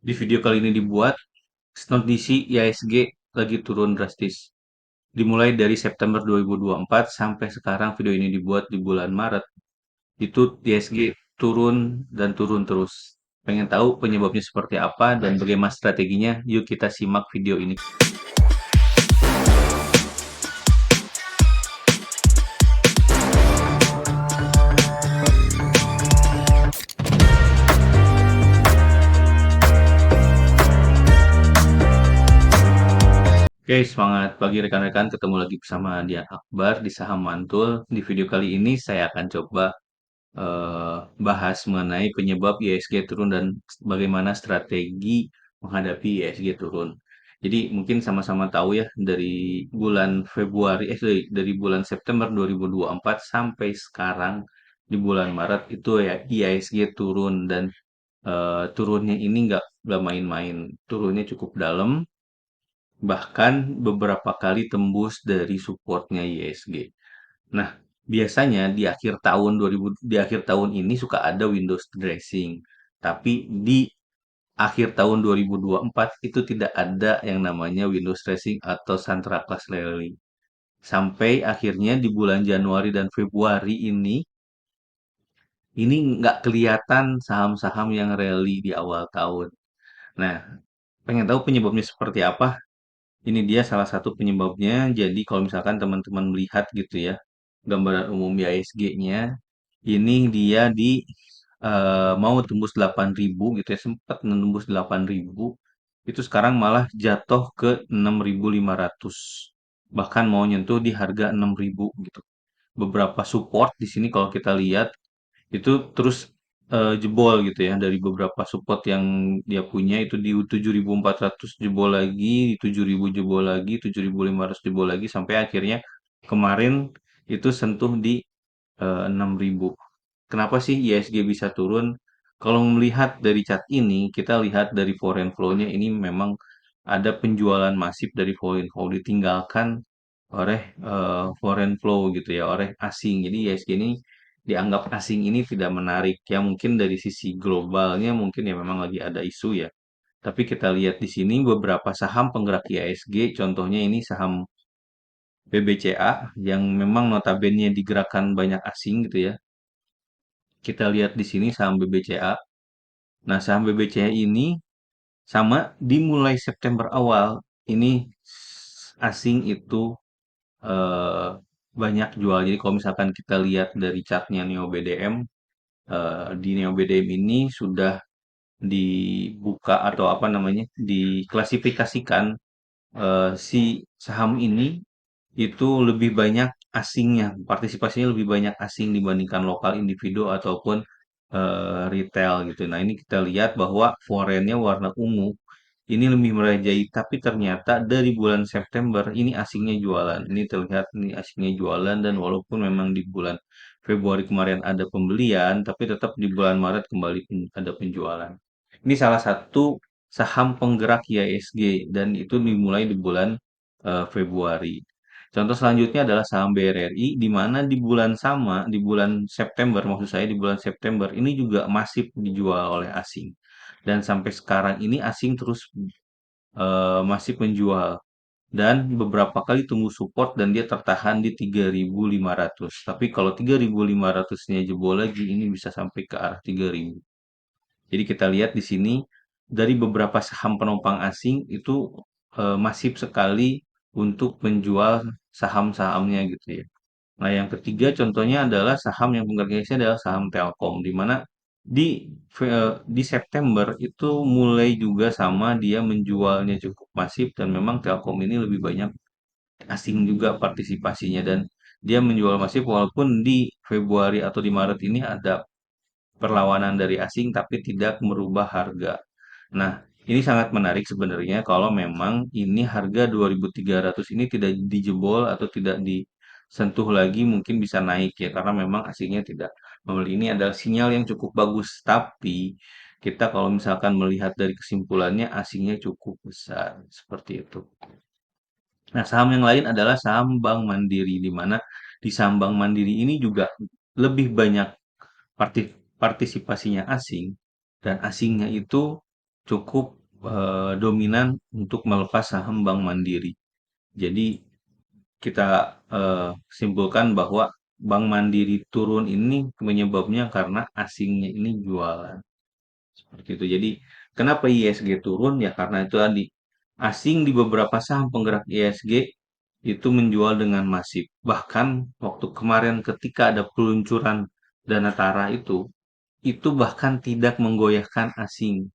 Di video kali ini dibuat, kondisi IHSG lagi turun drastis. Dimulai dari September 2024 sampai sekarang video ini dibuat di bulan Maret, itu IHSG turun dan turun terus. Pengen tahu penyebabnya seperti apa dan bagaimana strateginya? Yuk kita simak video ini. Oke, semangat pagi rekan-rekan. Ketemu lagi bersama Dian Akbar di Saham Mantul. Di video kali ini saya akan coba bahas mengenai penyebab IHSG turun dan bagaimana strategi menghadapi IHSG turun. Jadi mungkin sama-sama tahu ya dari bulan Februari dari bulan September 2024 sampai sekarang di bulan Maret itu ya IHSG turun dan turunnya ini nggak main-main. Turunnya cukup dalam, bahkan beberapa kali tembus dari supportnya IHSG. Nah, biasanya di akhir tahun ini suka ada Windows dressing. Tapi di akhir tahun 2024 itu tidak ada yang namanya Windows dressing atau Santra Class Rally. Sampai akhirnya di bulan Januari dan Februari ini nggak kelihatan saham-saham yang rally di awal tahun. Nah, pengen tahu penyebabnya seperti apa? Ini dia salah satu penyebabnya. Jadi kalau misalkan teman-teman melihat gitu ya, gambaran umum IHSG-nya, ini dia mau tembus 8.000 gitu ya, sempat menembus 8.000, itu sekarang malah jatuh ke 6.500. Bahkan mau nyentuh di harga 6.000 gitu. Beberapa support di sini kalau kita lihat itu terus jebol gitu ya, dari beberapa support yang dia punya itu di 7.400 jebol lagi, di 7.000 jebol lagi, 7.500 jebol lagi sampai akhirnya kemarin itu sentuh di 6.000. Kenapa sih ISG bisa turun? Kalau melihat dari chart ini, kita lihat dari foreign flow-nya ini memang ada penjualan masif dari foreign flow ditinggalkan oleh foreign flow gitu ya, oleh asing. Jadi ISG ini dianggap asing ini tidak menarik ya, mungkin dari sisi globalnya mungkin ya memang lagi ada isu ya. Tapi kita lihat di sini beberapa saham penggerak IHSG, contohnya ini saham BBCA yang memang notabene digerakkan banyak asing gitu ya. Kita lihat di sini saham BBCA. Nah, saham BBCA ini sama dimulai September awal ini asing itu eh, banyak jual. Jadi kalau misalkan kita lihat dari chartnya Neo BDM, di Neo BDM ini sudah dibuka atau apa namanya diklasifikasikan si saham ini itu lebih banyak asingnya, partisipasinya lebih banyak asing dibandingkan lokal individu ataupun retail gitu. Nah, ini kita lihat bahwa forennya warna ungu ini lebih merajai, tapi ternyata dari bulan September ini asingnya jualan. Ini terlihat ini asingnya jualan dan walaupun memang di bulan Februari kemarin ada pembelian, tapi tetap di bulan Maret kembali ada penjualan. Ini salah satu saham penggerak IISG dan itu dimulai di bulan Februari. Contoh selanjutnya adalah saham BRRI di mana di bulan sama, di bulan September maksud saya di bulan September ini juga masif dijual oleh asing. Dan sampai sekarang ini asing terus masih menjual dan beberapa kali tunggu support dan dia tertahan di 3.500. Tapi kalau 3.500-nya jebol lagi ini bisa sampai ke arah 3.000. Jadi kita lihat di sini dari beberapa saham penopang asing itu masif sekali untuk menjual saham-sahamnya gitu ya. Nah, yang ketiga contohnya adalah saham yang penggeraknya adalah saham Telkom, di mana di September itu mulai juga sama dia menjualnya cukup masif dan memang Telkom ini lebih banyak asing juga partisipasinya dan dia menjual masif walaupun di Februari atau di Maret ini ada perlawanan dari asing tapi tidak merubah harga. Nah, ini sangat menarik sebenarnya kalau memang ini harga 2.300 ini tidak dijebol atau tidak disentuh lagi mungkin bisa naik ya karena memang asingnya tidak membeli. Ini adalah sinyal yang cukup bagus. Tapi kita kalau misalkan melihat dari kesimpulannya asingnya cukup besar seperti itu. Nah, saham yang lain adalah saham Bank Mandiri di mana di saham Bank Mandiri ini juga lebih banyak partisipasinya asing dan asingnya itu cukup dominan untuk melepas saham Bank Mandiri. Jadi kita simpulkan bahwa Bank Mandiri turun ini penyebabnya karena asingnya ini jualan. Seperti itu. Jadi kenapa ISG turun? Ya karena itu tadi asing di beberapa saham penggerak ISG itu menjual dengan masif. Bahkan waktu kemarin ketika ada peluncuran dana Tara itu bahkan tidak menggoyahkan asing.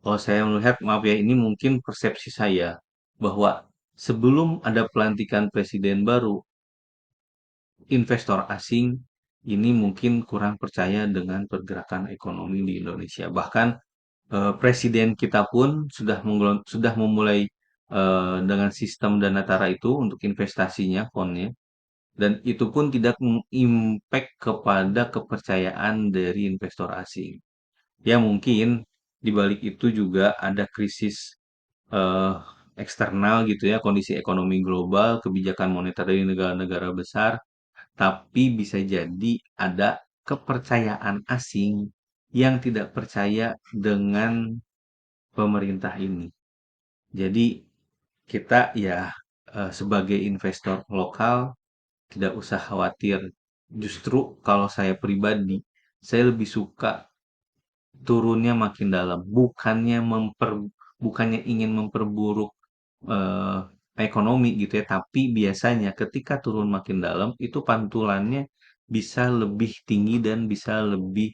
Kalau saya melihat, maaf ya, ini mungkin persepsi saya bahwa sebelum ada pelantikan presiden baru, investor asing ini mungkin kurang percaya dengan pergerakan ekonomi di Indonesia. Bahkan presiden kita pun sudah memulai dengan sistem dana tara itu untuk investasinya, fondnya, dan itu pun tidak mengimpact kepada kepercayaan dari investor asing. Ya mungkin di balik itu juga ada krisis eh, eksternal gitu ya, kondisi ekonomi global, kebijakan moneter dari negara-negara besar, tapi bisa jadi ada kepercayaan asing yang tidak percaya dengan pemerintah ini. Jadi kita ya sebagai investor lokal tidak usah khawatir. Justru kalau saya pribadi, saya lebih suka turunnya makin dalam, bukannya ingin memperburuk eh, ekonomi gitu ya, tapi biasanya ketika turun makin dalam itu pantulannya bisa lebih tinggi dan bisa lebih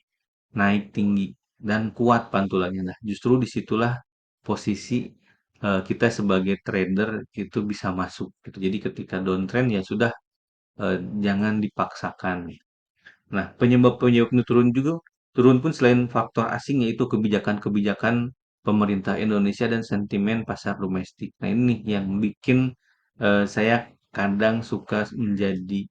naik tinggi dan kuat pantulannya. Nah, justru disitulah posisi kita sebagai trader itu bisa masuk gitu. Jadi ketika downtrend ya sudah, jangan dipaksakan. Nah, penyebab-penyebab ini turun pun selain faktor asing yaitu kebijakan-kebijakan pemerintah Indonesia dan sentimen pasar domestik. Nah, ini yang bikin saya kadang suka menjadi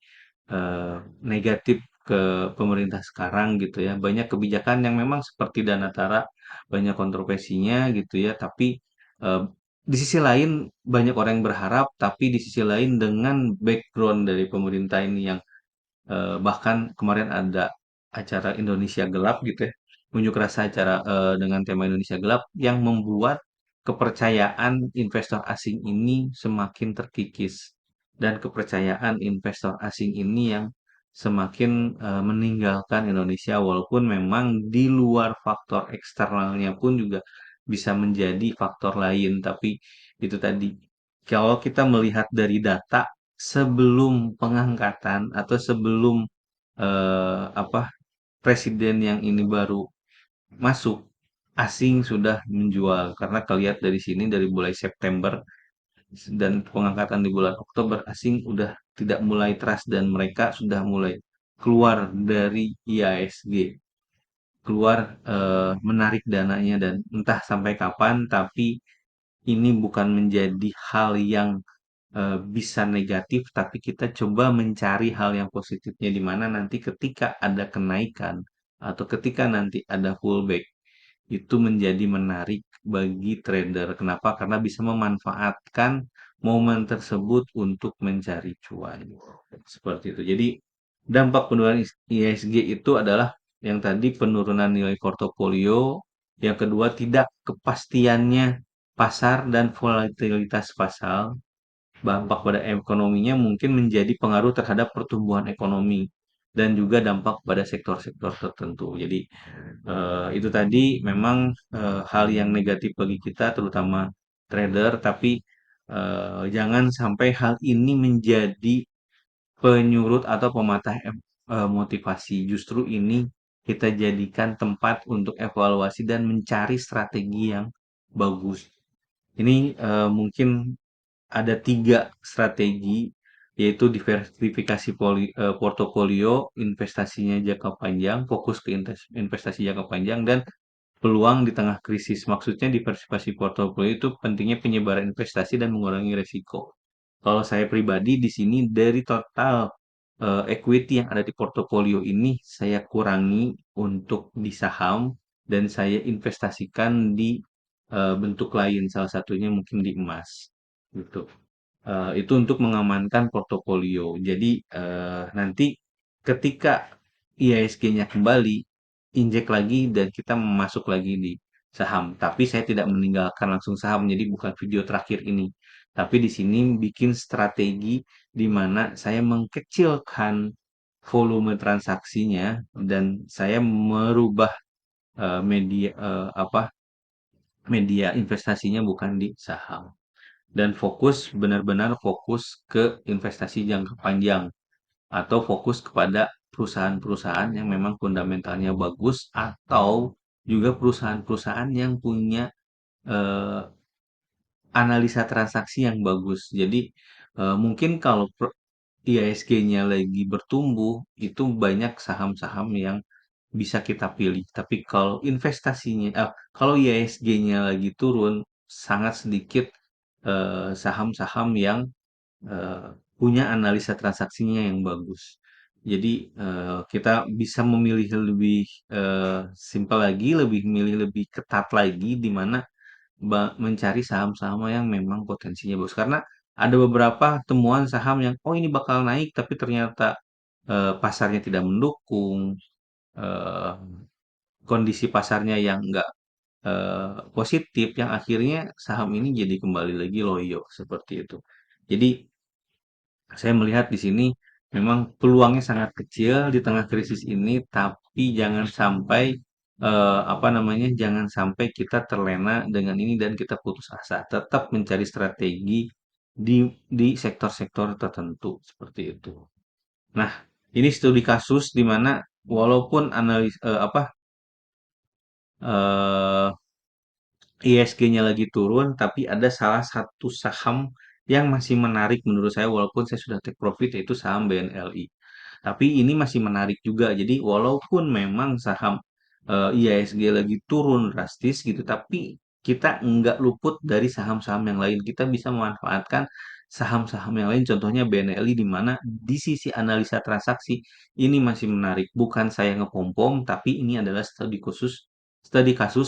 negatif ke pemerintah sekarang gitu ya. Banyak kebijakan yang memang seperti Dana Tara banyak kontroversinya gitu ya, tapi eh, di sisi lain banyak orang yang berharap, tapi di sisi lain dengan background dari pemerintah ini yang bahkan kemarin ada acara Indonesia Gelap gitu ya, unjuk rasa acara dengan tema Indonesia Gelap yang membuat kepercayaan investor asing ini semakin terkikis dan kepercayaan investor asing ini yang semakin meninggalkan Indonesia walaupun memang di luar faktor eksternalnya pun juga bisa menjadi faktor lain tapi itu tadi kalau kita melihat dari data sebelum pengangkatan atau sebelum apa presiden yang ini baru masuk, asing sudah menjual karena kelihatan dari sini dari mulai September dan pengangkatan di bulan Oktober asing udah tidak mulai trust dan mereka sudah mulai keluar dari IASG, keluar menarik dananya dan entah sampai kapan tapi ini bukan menjadi hal yang bisa negatif, tapi kita coba mencari hal yang positifnya di mana nanti ketika ada kenaikan atau ketika nanti ada pullback, itu menjadi menarik bagi trader. Kenapa? Karena bisa memanfaatkan momen tersebut untuk mencari cuan. Seperti itu. Jadi dampak penurunan ISG itu adalah yang tadi penurunan nilai portofolio, yang kedua tidak kepastiannya pasar dan volatilitas pasar, dampak pada ekonominya mungkin menjadi pengaruh terhadap pertumbuhan ekonomi dan juga dampak pada sektor-sektor tertentu. Jadi itu tadi memang hal yang negatif bagi kita terutama trader, tapi jangan sampai hal ini menjadi penyurut atau pematah motivasi. Justru ini kita jadikan tempat untuk evaluasi dan mencari strategi yang bagus. Ini mungkin ada tiga strategi, yaitu diversifikasi portofolio, investasinya jangka panjang, fokus ke investasi jangka panjang, dan peluang di tengah krisis. Maksudnya diversifikasi portofolio itu pentingnya penyebaran investasi dan mengurangi resiko. Kalau saya pribadi di sini dari total equity yang ada di portofolio ini saya kurangi untuk di saham dan saya investasikan di bentuk lain, salah satunya mungkin di emas gitu. Itu untuk mengamankan portofolio. Jadi nanti ketika IISG-nya kembali, injek lagi dan kita masuk lagi di saham. Tapi saya tidak meninggalkan langsung saham, jadi bukan video terakhir ini. Tapi di sini bikin strategi di mana saya mengkecilkan volume transaksinya dan saya merubah media media investasinya bukan di saham dan fokus benar-benar fokus ke investasi jangka panjang atau fokus kepada perusahaan-perusahaan yang memang fundamentalnya bagus atau juga perusahaan-perusahaan yang punya eh, analisa transaksi yang bagus. Jadi mungkin kalau IHSG-nya lagi bertumbuh itu banyak saham-saham yang bisa kita pilih. Tapi kalau kalau IHSG-nya lagi turun sangat sedikit saham-saham yang eh, punya analisa transaksinya yang bagus. Jadi kita bisa memilih lebih simpel lagi, lebih milih lebih ketat lagi di mana mencari saham-saham yang memang potensinya bagus. Karena ada beberapa temuan saham yang oh ini bakal naik tapi ternyata pasarnya tidak mendukung, eh, kondisi pasarnya yang enggak positif yang akhirnya saham ini jadi kembali lagi loyo seperti itu. Jadi saya melihat di sini memang peluangnya sangat kecil di tengah krisis ini, tapi jangan sampai apa namanya, jangan sampai kita terlena dengan ini dan kita putus asa. Tetap mencari strategi di sektor-sektor tertentu seperti itu. Nah, ini studi kasus di mana walaupun eh, ISG-nya lagi turun, tapi ada salah satu saham yang masih menarik menurut saya walaupun saya sudah take profit yaitu saham BNLI. Tapi ini masih menarik juga. Jadi walaupun memang saham IHSG lagi turun drastis gitu, tapi kita nggak luput dari saham-saham yang lain. Kita bisa memanfaatkan saham-saham yang lain, contohnya BNLI di mana di sisi analisa transaksi ini masih menarik. Bukan saya ngepompom, tapi ini adalah studi kasus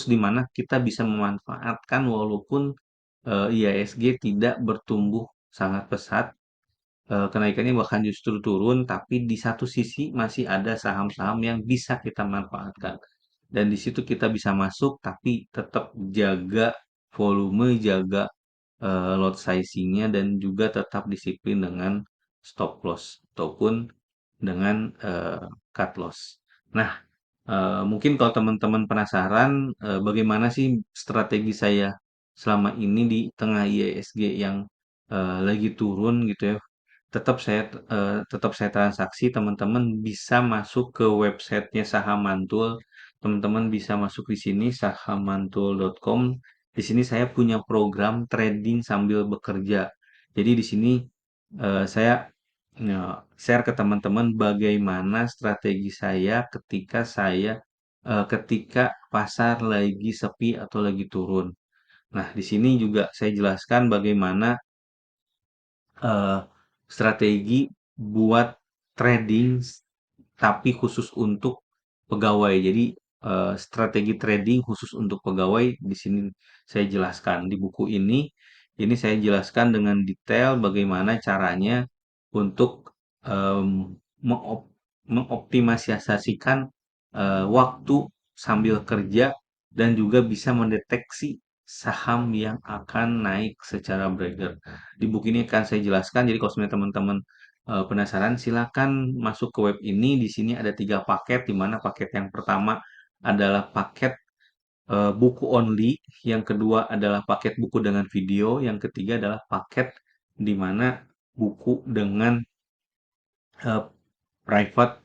di mana kita bisa memanfaatkan walaupun IHSG tidak bertumbuh sangat pesat, kenaikannya bahkan justru turun, tapi di satu sisi masih ada saham-saham yang bisa kita manfaatkan. Dan di situ kita bisa masuk, tapi tetap jaga volume, jaga lot sizing-nya, dan juga tetap disiplin dengan stop loss ataupun dengan cut loss. Nah, mungkin kalau teman-teman penasaran bagaimana sih strategi saya selama ini di tengah IISG yang lagi turun gitu ya, tetap saya transaksi, teman-teman bisa masuk ke websitenya Saham Mantul. Teman-teman bisa masuk di sini sahammantul.com. Di sini saya punya program trading sambil bekerja. Jadi di sini saya share ke teman-teman bagaimana strategi saya ketika pasar lagi sepi atau lagi turun. Nah, di sini juga saya jelaskan bagaimana eh, strategi buat trading tapi khusus untuk pegawai. Jadi strategi trading khusus untuk pegawai di sini saya jelaskan di buku ini. Ini saya jelaskan dengan detail bagaimana caranya untuk mengoptimalisasikan waktu sambil kerja dan juga bisa mendeteksi saham yang akan naik secara breaker. Di buku ini akan saya jelaskan. Jadi kalau sebenarnya teman-teman penasaran, silakan masuk ke web ini. Di sini ada 3 paket, di mana paket yang pertama adalah paket buku only, yang kedua adalah paket buku dengan video, yang ketiga adalah paket di mana buku dengan eh, private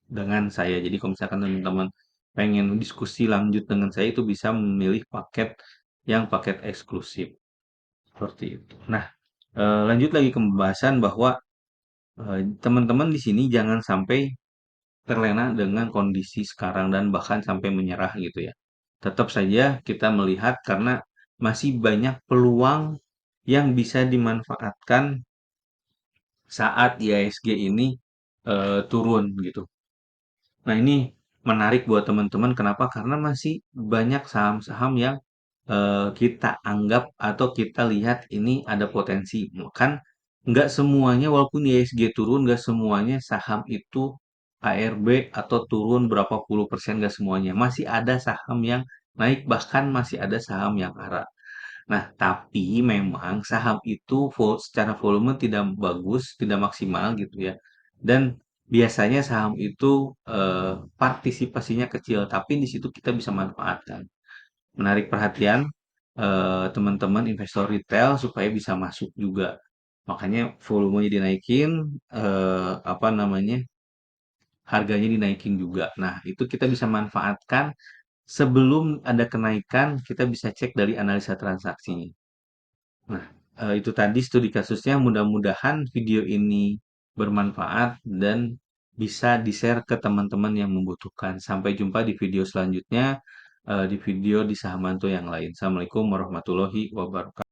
dengan saya. Jadi kalau misalkan teman-teman pengen diskusi lanjut dengan saya itu bisa memilih paket yang paket eksklusif seperti itu. Nah, lanjut lagi ke pembahasan bahwa teman-teman di sini jangan sampai terlena dengan kondisi sekarang dan bahkan sampai menyerah gitu ya. Tetap saja kita melihat karena masih banyak peluang yang bisa dimanfaatkan saat IHSG ini turun gitu. Nah, ini menarik buat teman-teman. Kenapa? Karena masih banyak saham-saham yang kita anggap atau kita lihat ini ada potensi. Kan nggak semuanya, walaupun IHSG turun, nggak semuanya saham itu ARB atau turun berapa puluh persen, nggak semuanya. Masih ada saham yang naik bahkan masih ada saham yang ARA. Nah, tapi memang saham itu secara volume tidak bagus, tidak maksimal gitu ya. Dan biasanya saham itu partisipasinya kecil, tapi di situ kita bisa manfaatkan. Menarik perhatian teman-teman investor retail supaya bisa masuk juga. Makanya volumenya dinaikin, apa namanya, harganya dinaikin juga. Nah, itu kita bisa manfaatkan sebelum ada kenaikan, kita bisa cek dari analisa transaksinya. Nah, itu tadi studi kasusnya. Mudah-mudahan video ini bermanfaat dan bisa di-share ke teman-teman yang membutuhkan. Sampai jumpa di video selanjutnya, di video di Sahamanto yang lain. Assalamualaikum warahmatullahi wabarakatuh.